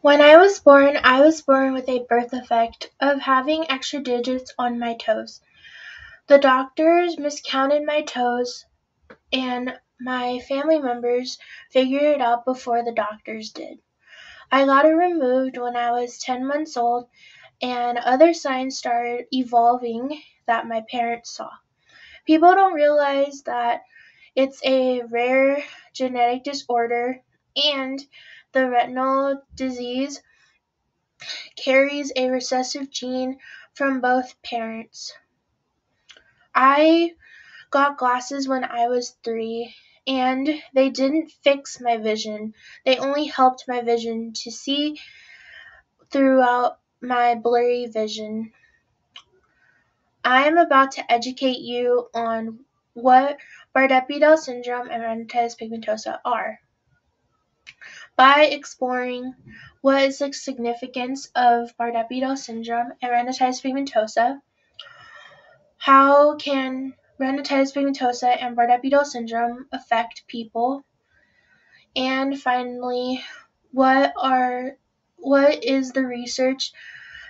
When I was born with a birth defect of having extra digits on my toes. The doctors miscounted my toes, and my family members figured it out before the doctors did. I got it removed when I was 10 months old, and other signs started evolving that my parents saw. People don't realize that it's a rare genetic disorder, and the retinal disease carries a recessive gene from both parents. I got glasses when I was 3, and they didn't fix my vision. They only helped my vision to see throughout my blurry vision. I am about to educate you on what Bardet-Biedl syndrome and retinitis pigmentosa are by exploring what is the significance of Bardet-Biedl syndrome and retinitis pigmentosa. How can retinitis pigmentosa and Bardet-Biedl syndrome affect people? And finally, what is the research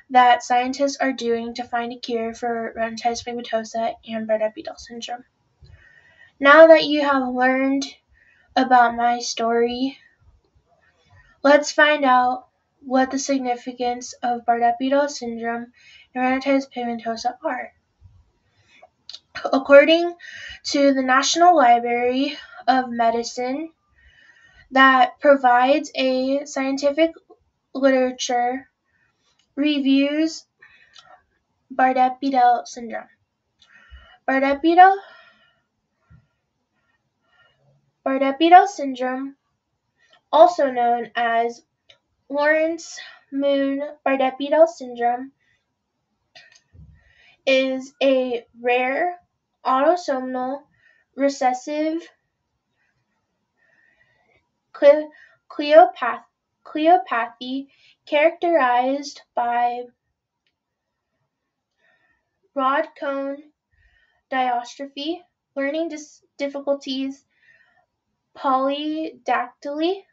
that scientists are doing to find a cure for retinitis pigmentosa and Bardet-Biedl syndrome? Now that you have learned about my story, let's find out what the significance of Bardet-Biedl syndrome and retinitis pigmentosa are. According to the National Library of Medicine, that provides a scientific literature reviews Bardet-Biedl syndrome. Bardet-Biedl syndrome, also known as Lorentz-Moon-Bardet-Biedl syndrome, is a rare autosomal recessive cleopathy characterized by broad cone dystrophy, learning difficulties, polydactyly,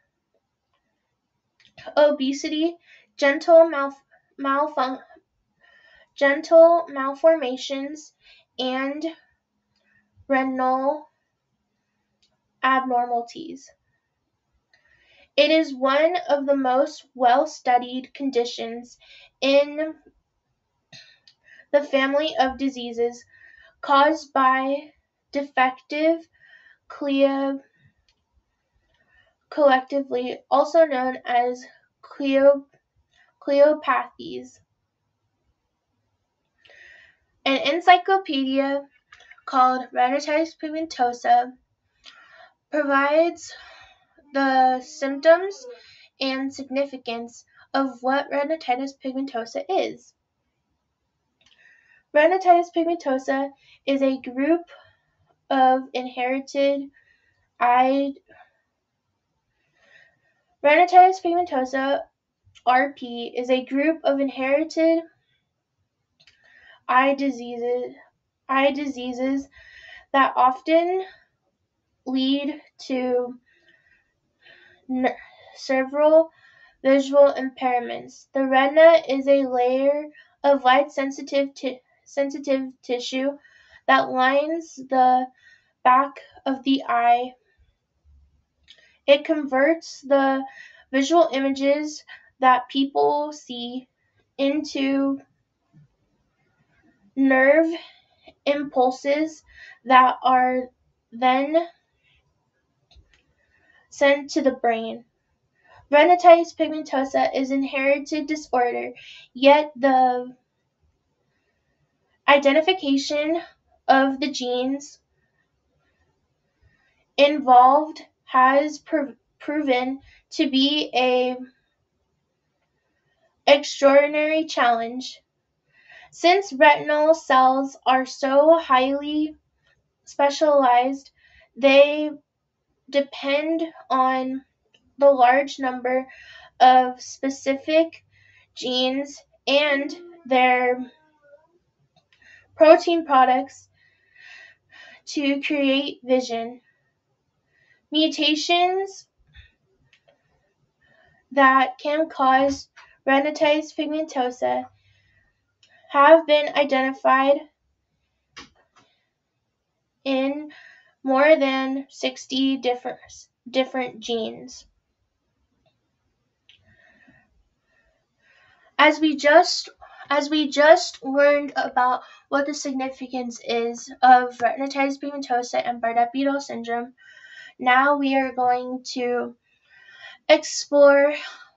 obesity, genital malformations, and renal abnormalities. It is one of the most well-studied conditions in the family of diseases caused by defective collectively also known as cleopathies. An encyclopedia called Retinitis Pigmentosa provides the symptoms and significance of what retinitis pigmentosa is. Retinitis pigmentosa is a group of inherited eye Retinitis pigmentosa (RP) is a group of inherited eye diseases that often lead to several visual impairments. The retina is a layer of light-sensitive tissue that lines the back of the eye. It converts the visual images that people see into nerve impulses that are then sent to the brain. Retinitis pigmentosa is an inherited disorder, yet the identification of the genes involved has proven to be an extraordinary challenge. Since retinal cells are so highly specialized, they depend on the large number of specific genes and their protein products to create vision. Mutations that can cause retinitis pigmentosa have been identified in more than 60 different genes. As we just learned about what the significance is of retinitis pigmentosa and Bardet-Biedl syndrome, now we are going to explore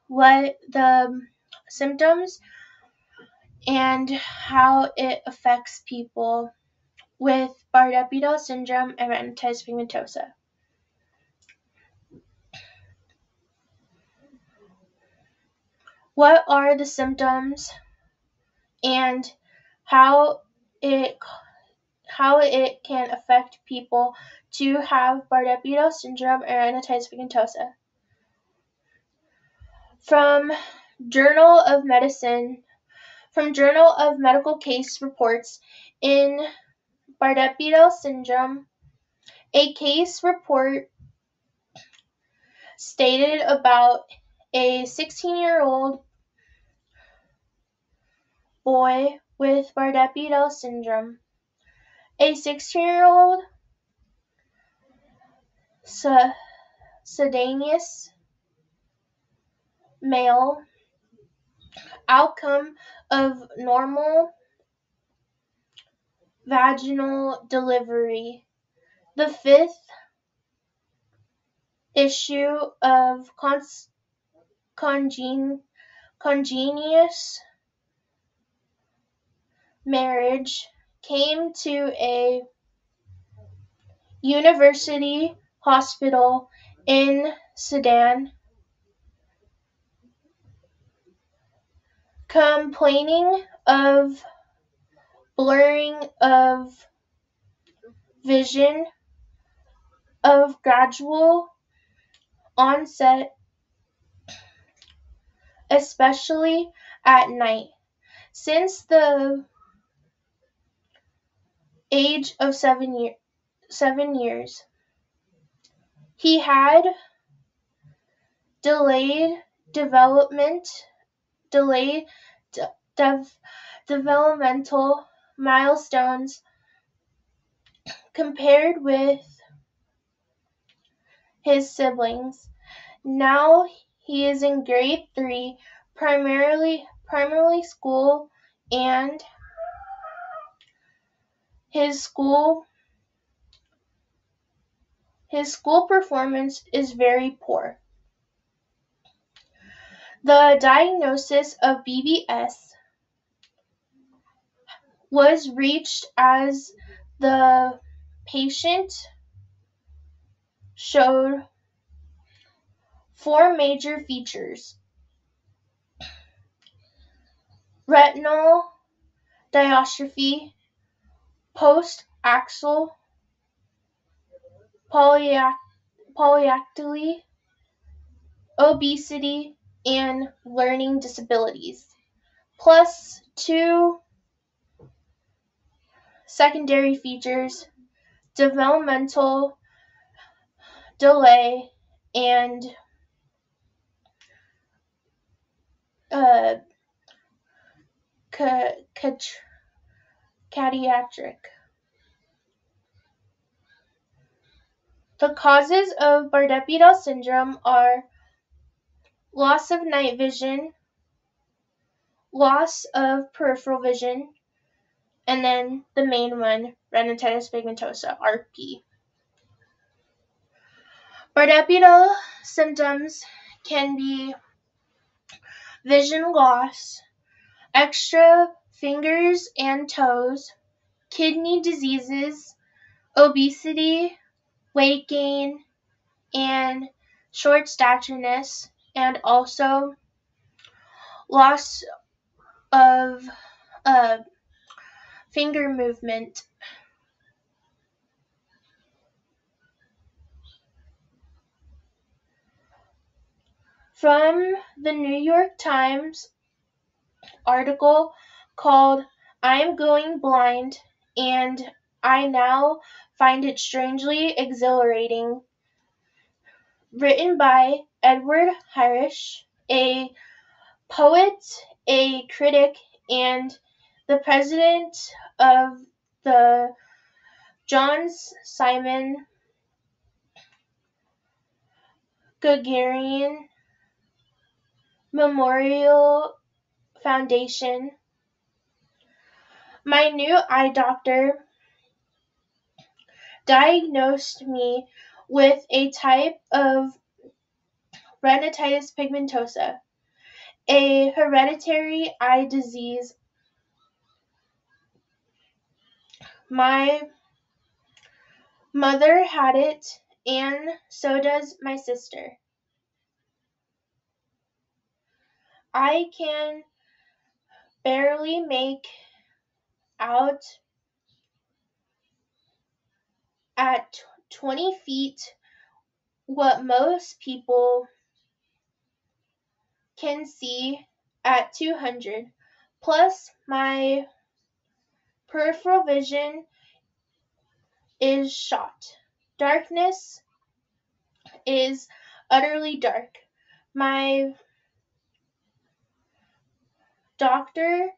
what the symptoms and how it affects people with Bardet-Biedl syndrome and retinitis pigmentosa. What are the symptoms and how it can affect people to have Bardet-Biedl syndrome and retinitis pigmentosa? From Journal of Medical Case Reports in Bardet-Biedl syndrome, a case report stated about a 16-year-old boy with Bardet-Biedl syndrome. A 16-year-old sedaneous male, outcome of normal vaginal delivery. The fifth issue of congenious marriage came to a university hospital in Sudan, complaining of blurring of vision of gradual onset, especially at night. Since the age of 7 years, he had delayed developmental milestones compared with his siblings. Now he is in grade 3 primary school, and his school performance is very poor. The diagnosis of BBS was reached as the patient showed 4 major features: retinal dystrophy, post-axial polyactyly, obesity, and learning disabilities, plus 2 secondary features: developmental delay and pediatric. The causes of Bardet-Biedl syndrome are loss of night vision, loss of peripheral vision, and then the main one, retinitis pigmentosa, RP. Bardet-Biedl symptoms can be vision loss, extra fingers and toes, kidney diseases, obesity, weight gain, and short statureness, and also loss of finger movement. From the New York Times article called "I'm Going Blind and I Now Find It Strangely Exhilarating," written by Edward Hirsch, a poet, a critic, and the president of the John Simon Gagarin Memorial Foundation. My new eye doctor diagnosed me with a type of retinitis pigmentosa, a hereditary eye disease. My mother had it, and so does my sister. I can barely make out at 20 feet what most people can see at 200. Plus, my peripheral vision is shot. Darkness is utterly dark. My doctor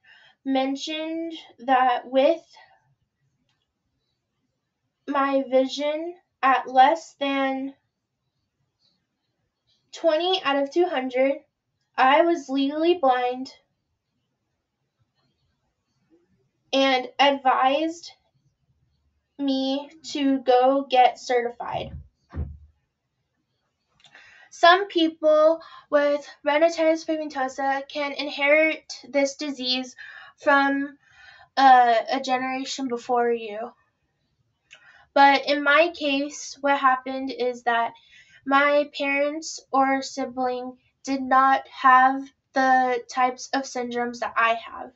mentioned that with my vision at less than 20 out of 200, I was legally blind and advised me to go get certified. Some people with retinitis pigmentosa can inherit this disease from a generation before you. But in my case, what happened is that my parents or sibling did not have the types of syndromes that I have.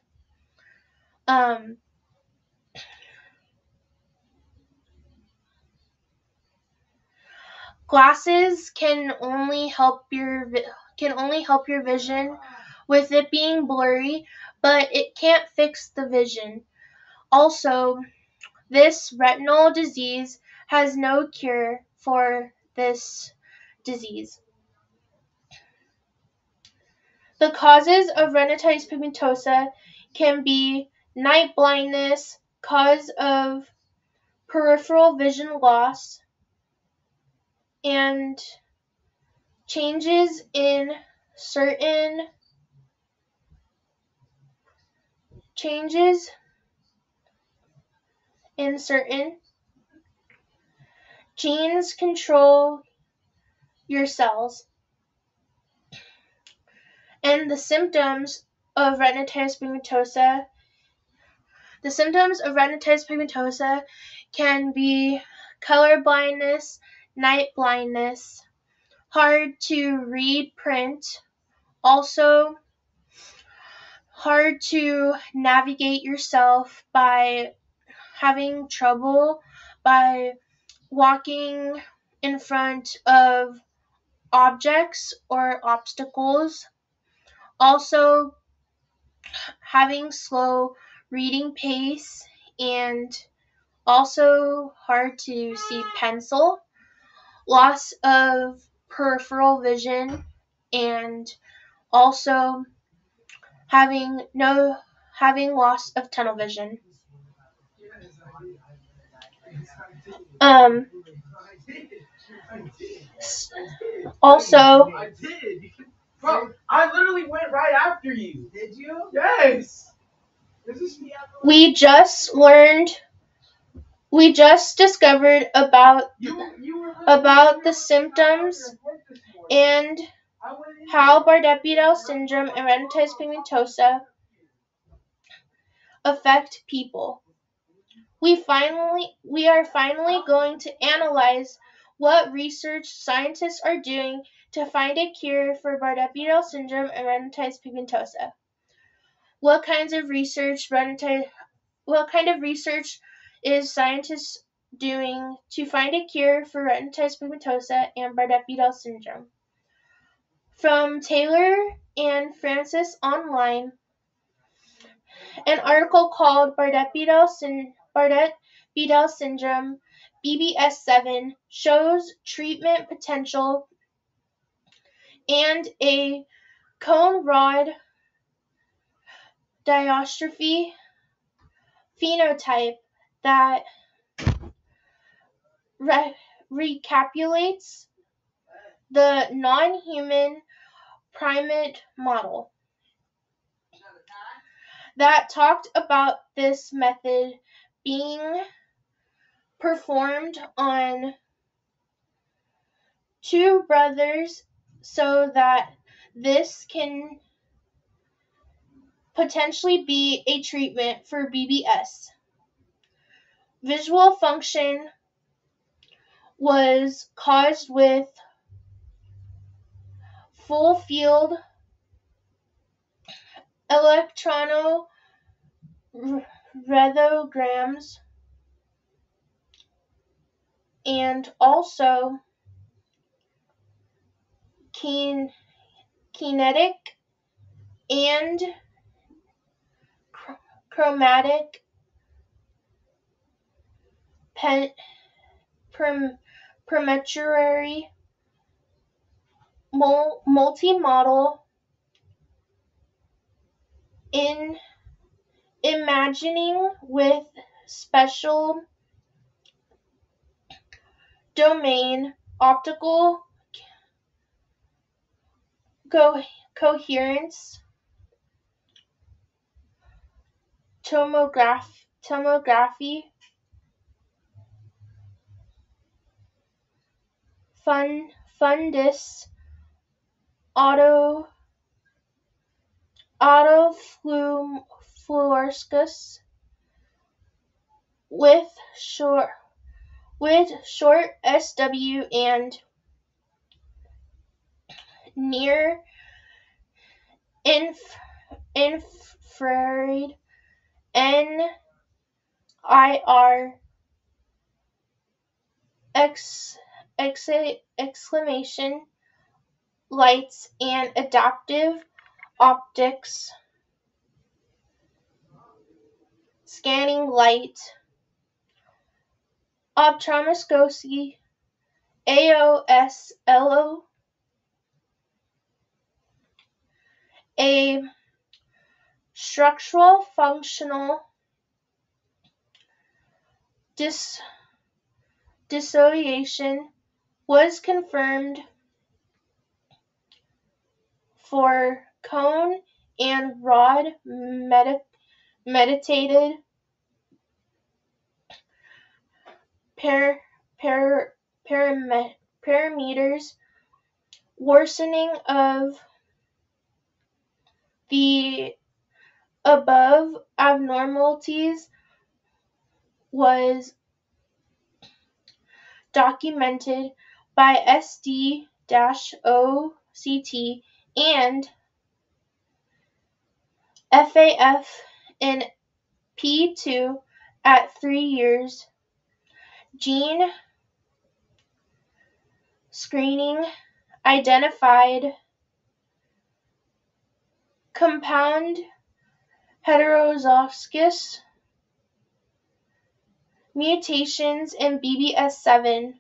Glasses can only help your vision with it being blurry, but it can't fix the vision. Also, this retinal disease has no cure for this disease. The causes of retinitis pigmentosa can be night blindness, cause of peripheral vision loss, and changes in certain genes control your cells. And the symptoms of retinitis pigmentosa can be color blindness, night blindness, hard to read print, also hard to navigate yourself by having trouble by walking in front of objects or obstacles, also having slow reading pace, and also hard to see pencil, loss of peripheral vision, and also having loss of tunnel vision. Also, I did. Bro, I literally went right after you. Did you? Yes. We just discovered about the symptoms and how Bardet-Biedl syndrome and retinitis pigmentosa affect people. We are finally going to analyze what research scientists are doing to find a cure for Bardet-Biedl syndrome and retinitis pigmentosa. What kind of research is scientists doing to find a cure for retinitis pigmentosa and Bardet-Biedl syndrome? From Taylor and Francis Online, an article called Bardet-Biedl syndrome BBS7 shows treatment potential and a cone rod dystrophy phenotype that recapitulates the non-human primate model that talked about this method being performed on two brothers so that this can potentially be a treatment for BBS. Visual function was caused with full field electronograms and also kinetic and chromatic perimetry multimodal in imagining with special domain optical coherence tomography fundus autofluorescence with short SW and near infrared NIR exclamation lights and adaptive optics scanning light optromoscopy AOSLO a structural functional dissociation was confirmed for cone and rod meditated parameters worsening of the above abnormalities was documented by SD-OCT and FAF in P2 at 3 years. Gene screening identified compound heterozygous mutations in BBS7.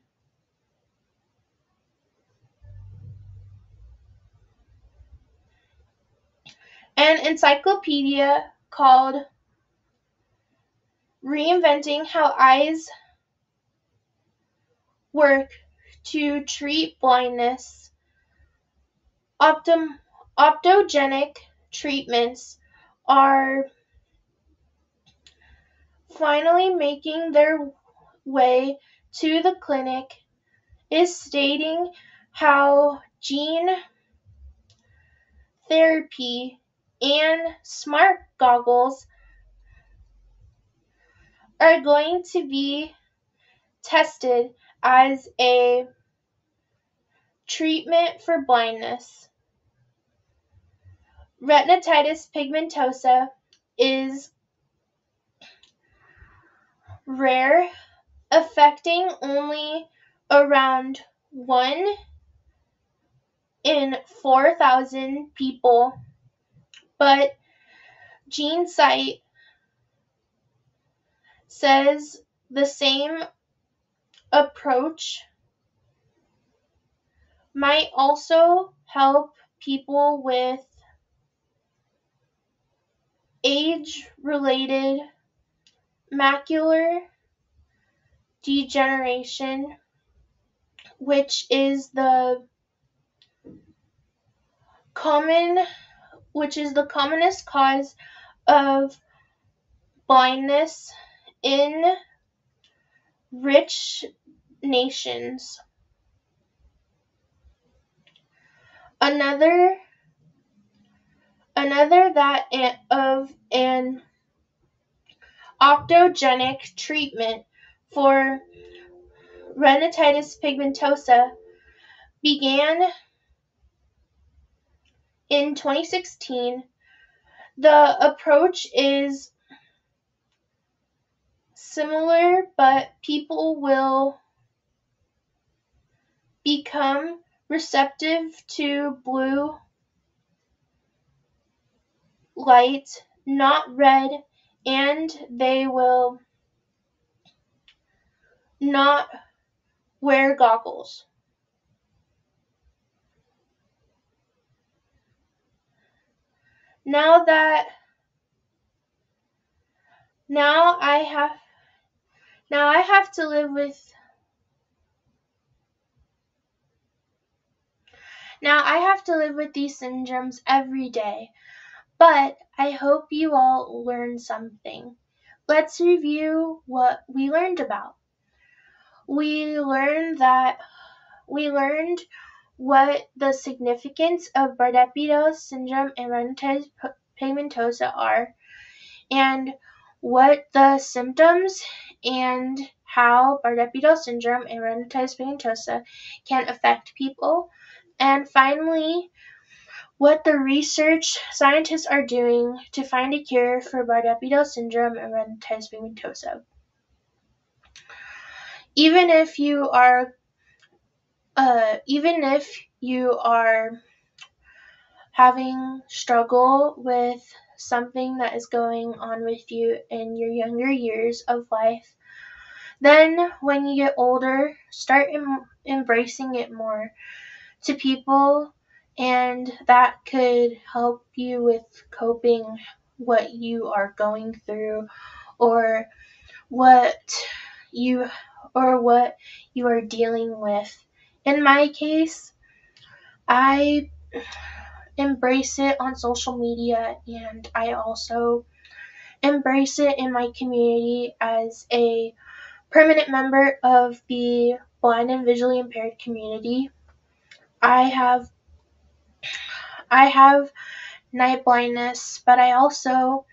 An encyclopedia called Reinventing How Eyes Work to Treat Blindness. Optogenic treatments are finally making their way to the clinic, is stating how gene therapy and smart goggles are going to be tested as a treatment for blindness. Retinitis pigmentosa is rare, affecting only around 1 in 4,000 people, but GeneSight says the same approach might also help people with age-related macular degeneration, which is the commonest cause of blindness in rich nations. Another that of an optogenic treatment for retinitis pigmentosa began in 2016. The approach is similar, but people will become receptive to blue light, not red, and they will not wear goggles. Now I have to live with these syndromes every day, but I hope you all learned something. Let's review what we learned about. We learned what the significance of Bardet-Biedl syndrome and retinitis pigmentosa are, and what the symptoms and how Bardet-Biedl syndrome and retinitis pigmentosa can affect people. And finally, what the research scientists are doing to find a cure for Bardet-Biedl syndrome and retinitis pigmentosa. Even if you are having struggle with something that is going on with you in your younger years of life, then when you get older, start embracing it more to people, and that could help you with coping what you are going through, or what you are dealing with. In my case, I embrace it on social media, and I also embrace it in my community as a permanent member of the blind and visually impaired community. I have night blindness, but I also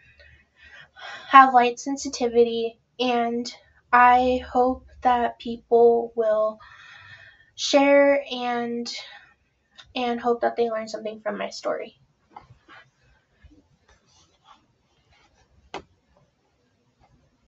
have light sensitivity, and I hope that people will share and hope that they learn something from my story.